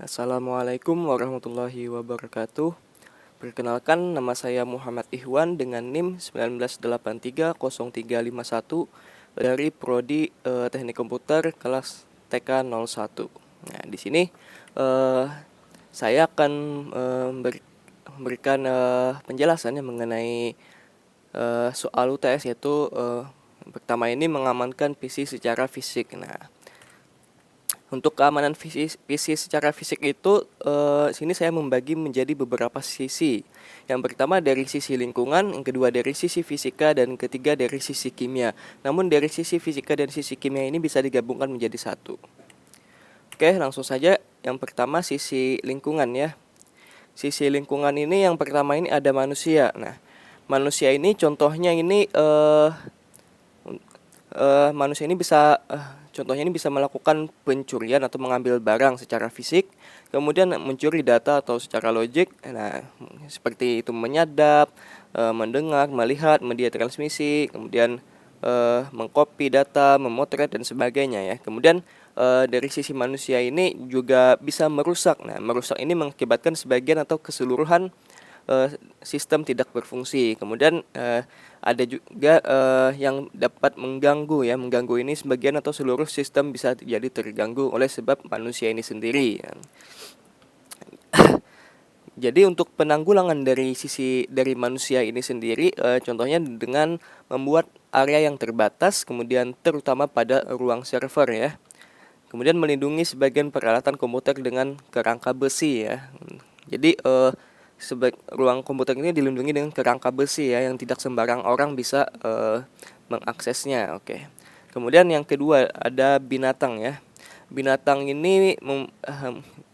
Assalamualaikum warahmatullahi wabarakatuh. Perkenalkan, nama saya Muhammad Ihwan dengan NIM 19830351 dari Prodi Teknik Komputer kelas TK 01. Nah, di sini eh, saya akan memberikan penjelasan mengenai soal UTS, yaitu pertama ini mengamankan PC secara fisik. Nah, untuk keamanan PC secara fisik itu, sini saya membagi menjadi beberapa sisi. Yang pertama dari sisi lingkungan, yang kedua dari sisi fisika, dan ketiga dari sisi kimia. Namun dari sisi fisika dan sisi kimia ini bisa digabungkan menjadi satu. Oke, langsung saja. Yang pertama sisi lingkungan ya. Sisi lingkungan ini yang pertama ini ada manusia. Nah, manusia ini contohnya ini manusia ini bisa contohnya ini bisa melakukan pencurian atau mengambil barang secara fisik, kemudian mencuri data atau secara logik. Nah, seperti itu menyadap, mendengar, melihat, media transmisi, kemudian mengcopy data, memotret dan sebagainya ya. Kemudian dari sisi manusia ini juga bisa merusak. Nah, merusak ini mengakibatkan sebagian atau keseluruhan sistem tidak berfungsi. Kemudian ada juga yang dapat mengganggu ya. Mengganggu ini sebagian atau seluruh sistem bisa jadi terganggu oleh sebab manusia ini sendiri ya. Jadi untuk penanggulangan dari manusia ini sendiri, contohnya dengan membuat area yang terbatas, kemudian terutama pada ruang server ya. Kemudian melindungi sebagian peralatan komputer dengan kerangka besi ya. Jadi ruang komputer ini dilindungi dengan kerangka besi ya, yang tidak sembarang orang bisa mengaksesnya. Oke. Kemudian yang kedua ada binatang ya. Binatang ini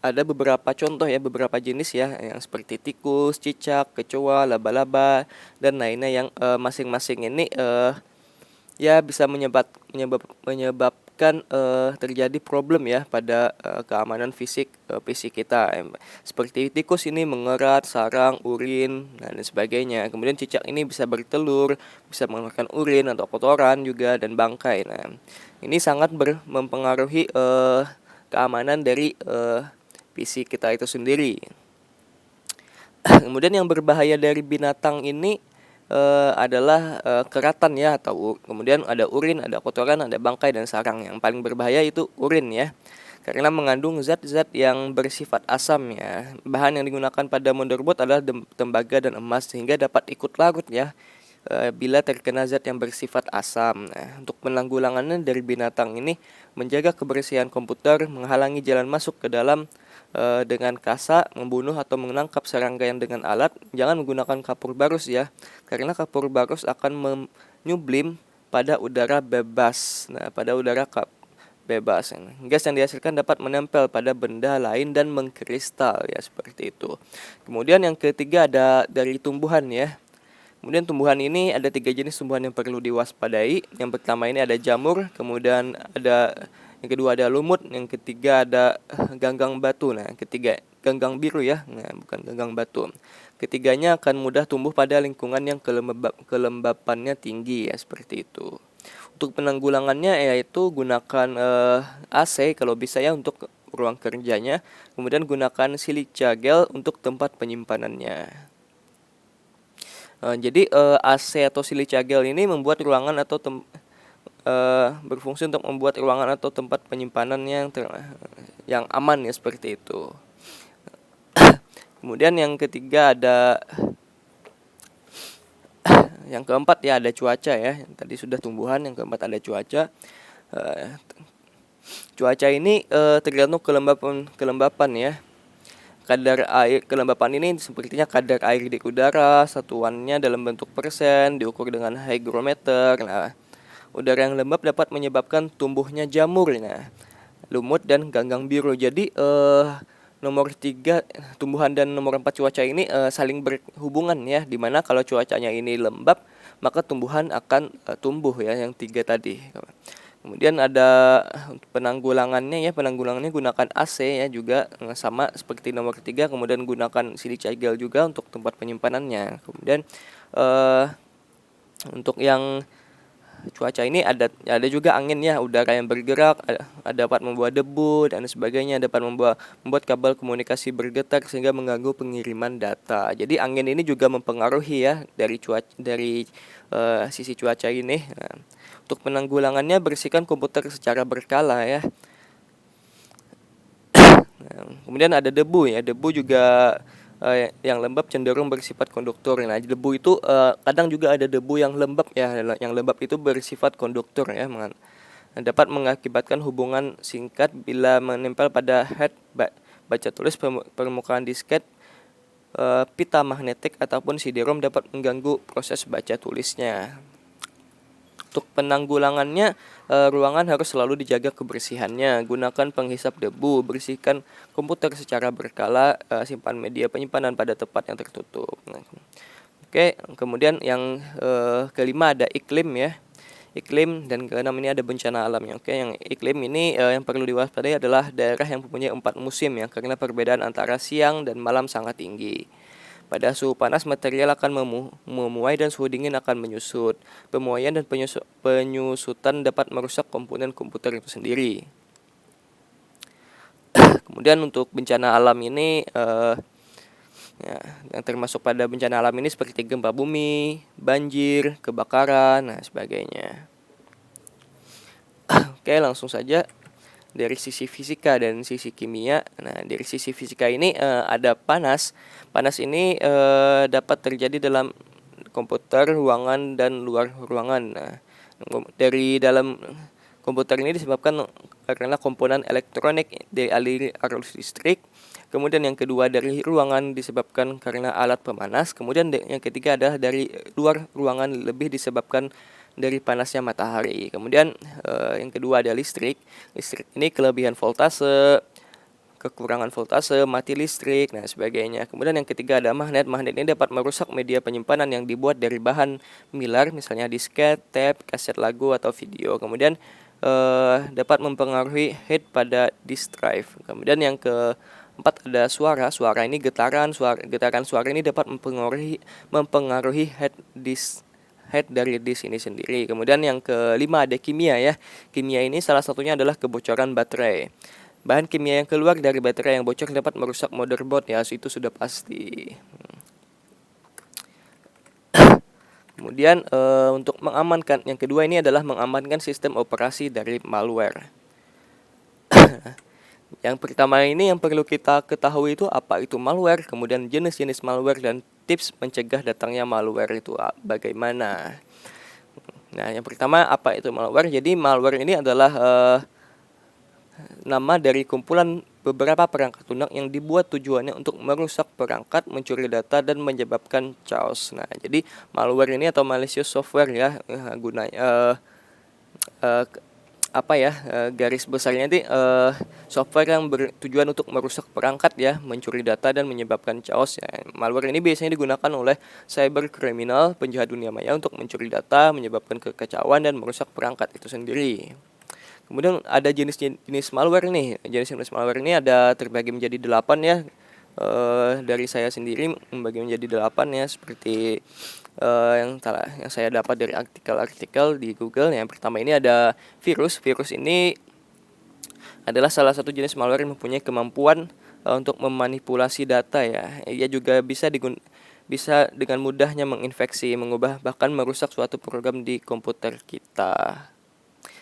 ada beberapa contoh ya, beberapa jenis ya, yang seperti tikus, cicak, kecoa, laba-laba dan lainnya yang masing-masing ini ya bisa menyebabkan terjadi problem ya pada keamanan fisik PC kita. Seperti tikus ini mengerat sarang, urin, dan sebagainya. Kemudian cicak ini bisa bertelur, bisa mengeluarkan urin atau kotoran juga dan bangkai. Nah, ini sangat mempengaruhi keamanan dari PC kita itu sendiri. Kemudian yang berbahaya dari binatang ini adalah keratan ya, atau kemudian ada urin, ada kotoran, ada bangkai dan sarang. Yang paling berbahaya itu urin ya, karena mengandung zat-zat yang bersifat asam ya. Bahan yang digunakan pada motherboard adalah tembaga dan emas, sehingga dapat ikut larut ya bila terkena zat yang bersifat asam. Nah, untuk penanggulangannya dari binatang ini menjaga kebersihan komputer, menghalangi jalan masuk ke dalam dengan kasa, membunuh atau menangkap serangga dengan alat. Jangan menggunakan kapur barus ya, karena kapur barus akan menyublim pada udara bebas. Nah, pada udara bebas, gas yang dihasilkan dapat menempel pada benda lain dan mengkristal ya, seperti itu. Kemudian yang ketiga ada dari tumbuhan ya. Kemudian tumbuhan ini ada 3 jenis tumbuhan yang perlu diwaspadai. Yang pertama ini ada jamur, kemudian yang kedua ada lumut, yang ketiga ada ganggang batu. Nah, yang ketiga ganggang biru ya, nah bukan ganggang batu. Ketiganya akan mudah tumbuh pada lingkungan yang kelembapannya tinggi ya, seperti itu. Untuk penanggulangannya yaitu gunakan AC kalau bisa ya untuk ruang kerjanya. Kemudian gunakan silica gel untuk tempat penyimpanannya. Jadi AC atau silica gel ini membuat ruangan atau berfungsi untuk membuat ruangan atau tempat penyimpanan yang aman ya, seperti itu. Kemudian yang ketiga ada yang keempat ya, ada cuaca ya. Tadi sudah tumbuhan, yang keempat ada cuaca. Cuaca ini tergantung kelembapan ya. Kadar air kelembapan ini sepertinya kadar air di udara, satuannya dalam bentuk persen, diukur dengan hygrometer. Nah, udara yang lembab dapat menyebabkan tumbuhnya jamur, nah, lumut dan ganggang biru. Jadi nomor 3 tumbuhan dan nomor 4 cuaca ini saling berhubungan ya, dimana kalau cuacanya ini lembab maka tumbuhan akan tumbuh ya, yang 3 tadi. Kemudian ada penanggulangannya gunakan AC ya juga, sama seperti nomor 3. Kemudian gunakan silica gel juga untuk tempat penyimpanannya. Kemudian untuk yang cuaca ini ada juga angin ya, udara yang bergerak, dapat membuat debu dan sebagainya, dapat membuat kabel komunikasi bergetar sehingga mengganggu pengiriman data. Jadi angin ini juga mempengaruhi ya dari sisi cuaca ini. Nah, untuk penanggulangannya, bersihkan komputer secara berkala ya. Nah, kemudian ada debu ya, debu juga yang lembab cenderung bersifat konduktor. Nah, debu itu kadang juga ada debu yang lembab ya, yang lembab itu bersifat konduktor ya, dapat mengakibatkan hubungan singkat bila menempel pada head baca tulis permukaan disket, pita magnetik ataupun CD-ROM dapat mengganggu proses baca tulisnya. Untuk penanggulangannya, ruangan harus selalu dijaga kebersihannya. Gunakan penghisap debu, bersihkan komputer secara berkala, simpan media penyimpanan pada tempat yang tertutup. Nah, oke, kemudian yang kelima ada iklim ya. Iklim, dan keenam ini ada bencana alamnya. Oke, yang iklim ini yang perlu diwaspadai adalah daerah yang mempunyai 4 musim ya, karena perbedaan antara siang dan malam sangat tinggi. Pada suhu panas, material akan memuai dan suhu dingin akan menyusut. Pemuaian dan penyusutan dapat merusak komponen komputer itu sendiri. Kemudian untuk bencana alam ini, ya, yang termasuk pada bencana alam ini seperti gempa bumi, banjir, kebakaran, nah sebagainya. Oke, langsung saja dari sisi fisika dan sisi kimia. Nah, dari sisi fisika ini ada panas. Panas ini dapat terjadi dalam komputer, ruangan, dan luar ruangan. Nah, dari dalam komputer ini disebabkan karena komponen elektronik dialiri arus listrik. Kemudian yang kedua dari ruangan disebabkan karena alat pemanas. Kemudian yang ketiga adalah dari luar ruangan, lebih disebabkan dari panasnya matahari. Kemudian yang kedua ada listrik. Listrik ini kelebihan voltase, kekurangan voltase, mati listrik, nah sebagainya. Kemudian yang ketiga ada magnet. Magnet ini dapat merusak media penyimpanan yang dibuat dari bahan milar, misalnya disket, tape, kaset lagu atau video. Kemudian dapat mempengaruhi head pada disk drive. Kemudian yang keempat ada suara. Suara ini getaran suara ini dapat mempengaruhi head dari disk ini sendiri. Kemudian yang kelima ada kimia ya. Kimia ini salah satunya adalah kebocoran baterai. Bahan kimia yang keluar dari baterai yang bocor dapat merusak motherboard ya, itu sudah pasti. Kemudian untuk mengamankan, yang kedua ini adalah mengamankan sistem operasi dari malware. Yang pertama ini yang perlu kita ketahui itu apa itu malware, kemudian jenis-jenis malware dan tips mencegah datangnya malware itu bagaimana. Nah, yang pertama apa itu malware? Jadi malware ini adalah nama dari kumpulan beberapa perangkat lunak yang dibuat tujuannya untuk merusak perangkat, mencuri data, dan menyebabkan chaos. Nah, jadi malware ini atau malicious software ya, gunanya garis besarnya nanti software yang bertujuan untuk merusak perangkat ya, mencuri data dan menyebabkan chaos ya. Malware ini biasanya digunakan oleh cyber criminal, penjahat dunia maya, untuk mencuri data, menyebabkan kekacauan dan merusak perangkat itu sendiri. Kemudian ada jenis malware nih. Jenis malware ini ada terbagi menjadi 8 ya. Dari saya sendiri membagi menjadi 8 ya, seperti yang saya dapat dari artikel-artikel di Google. Yang pertama ini ada virus. Virus ini adalah salah satu jenis malware yang mempunyai kemampuan untuk memanipulasi data ya. Ia juga bisa dengan mudahnya menginfeksi, mengubah, bahkan merusak suatu program di komputer kita.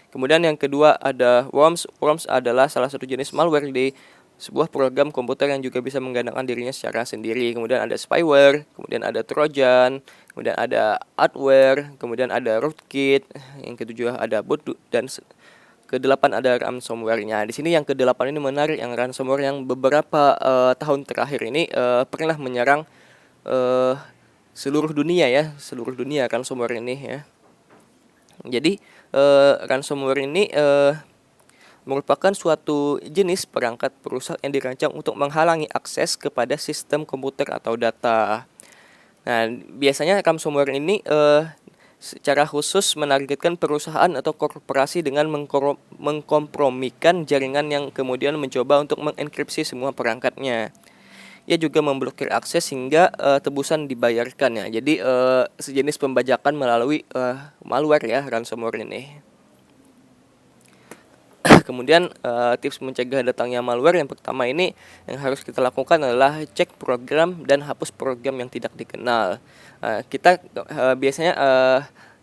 Kemudian yang kedua ada worms. Worms adalah salah satu jenis malware di sebuah program komputer yang juga bisa menggandakan dirinya secara sendiri. Kemudian ada spyware, kemudian ada trojan, kemudian ada adware, kemudian ada rootkit. Yang ketujuh ada boot, dan kedelapan ada ransomware-nya. Di sini yang kedelapan ini menarik, yang ransomware yang beberapa tahun terakhir ini pernah menyerang seluruh dunia ransomware ini ya. Jadi ransomware ini merupakan suatu jenis perangkat perusak yang dirancang untuk menghalangi akses kepada sistem komputer atau data. Nah, biasanya ransomware ini secara khusus menargetkan perusahaan atau korporasi dengan mengkompromikan jaringan yang kemudian mencoba untuk mengenkripsi semua perangkatnya. ia juga memblokir akses hingga tebusan dibayarkan ya. Jadi sejenis pembajakan melalui malware ya, ransomware ini. Kemudian tips mencegah datangnya malware yang pertama ini yang harus kita lakukan adalah cek program dan hapus program yang tidak dikenal. Kita biasanya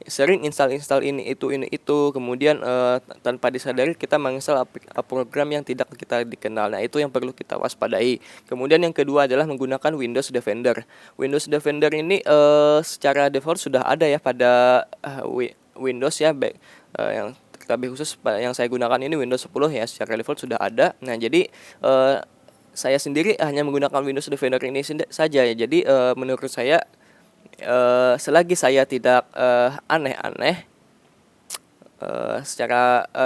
sering install ini itu, kemudian tanpa disadari kita menginstal program yang tidak kita dikenal. Nah, itu yang perlu kita waspadai. Kemudian yang kedua adalah menggunakan Windows Defender. Windows Defender ini secara default sudah ada ya pada Windows ya, baik yang lebih khusus yang saya gunakan ini Windows 10 ya, secara default sudah ada. Nah, jadi saya sendiri hanya menggunakan Windows Defender ini saja ya. Jadi menurut saya selagi saya tidak aneh-aneh,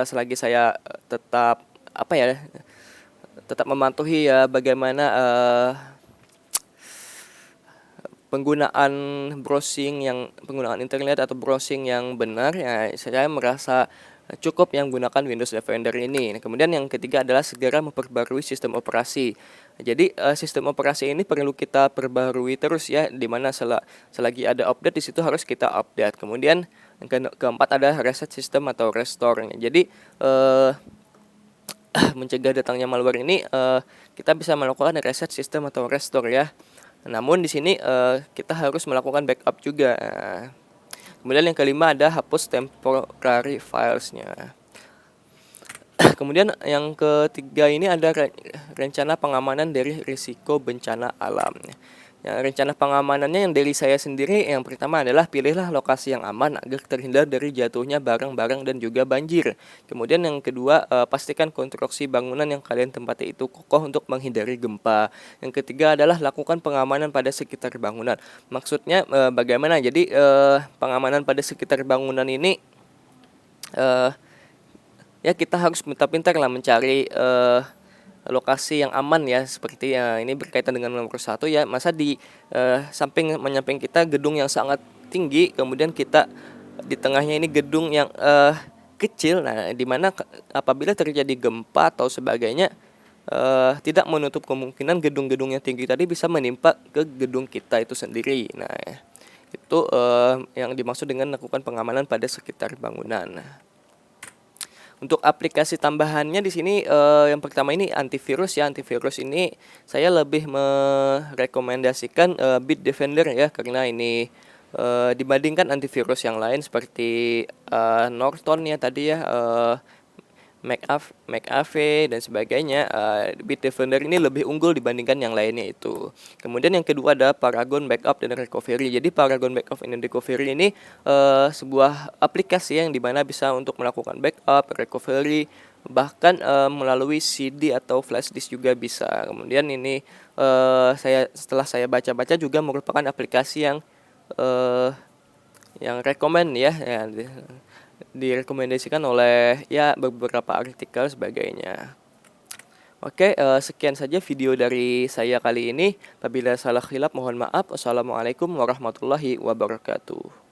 selagi saya tetap tetap mematuhi ya bagaimana penggunaan internet atau browsing yang benar ya, saya merasa cukup yang gunakan Windows Defender ini. Nah, kemudian yang ketiga adalah segera memperbarui sistem operasi. Jadi sistem operasi ini perlu kita perbarui terus ya, dimana selagi ada update di situ harus kita update. Kemudian yang keempat ada reset sistem atau restore. Jadi mencegah datangnya malware ini kita bisa melakukan reset sistem atau restore ya. Namun di sini kita harus melakukan backup juga. Kemudian yang kelima ada hapus temporary filesnya. Kemudian yang ketiga ini ada rencana pengamanan dari risiko bencana alam. Rencana pengamanannya yang dari saya sendiri, yang pertama adalah pilihlah lokasi yang aman agar terhindar dari jatuhnya barang-barang dan juga banjir. Kemudian yang kedua, pastikan konstruksi bangunan yang kalian tempati itu kokoh untuk menghindari gempa. Yang ketiga adalah lakukan pengamanan pada sekitar bangunan. Maksudnya bagaimana? Jadi pengamanan pada sekitar bangunan ini ya kita harus pintar-pintar lah mencari lokasi yang aman ya, seperti ini berkaitan dengan nomor 1 ya, masa di menyamping kita gedung yang sangat tinggi, kemudian kita di tengahnya ini gedung yang kecil. Nah, dimana apabila terjadi gempa atau sebagainya, tidak menutup kemungkinan gedung-gedung yang tinggi tadi bisa menimpa ke gedung kita itu sendiri. Nah, itu yang dimaksud dengan melakukan pengamanan pada sekitar bangunan. Untuk aplikasi tambahannya di sini yang pertama ini antivirus ya. Antivirus ini saya lebih merekomendasikan Bitdefender ya, karena ini dibandingkan antivirus yang lain seperti Norton ya tadi ya, McAfee dan sebagainya, Bitdefender ini lebih unggul dibandingkan yang lainnya itu. Kemudian yang kedua ada Paragon Backup dan Recovery. Jadi Paragon Backup dan Recovery ini sebuah aplikasi yang dimana bisa untuk melakukan backup, recovery, bahkan melalui CD atau flash disk juga bisa. Kemudian ini setelah saya baca-baca juga merupakan aplikasi yang rekomend ya, direkomendasikan oleh ya beberapa artikel sebagainya. Oke, sekian saja video dari saya kali ini. Apabila salah khilaf mohon maaf. Wassalamualaikum warahmatullahi wabarakatuh.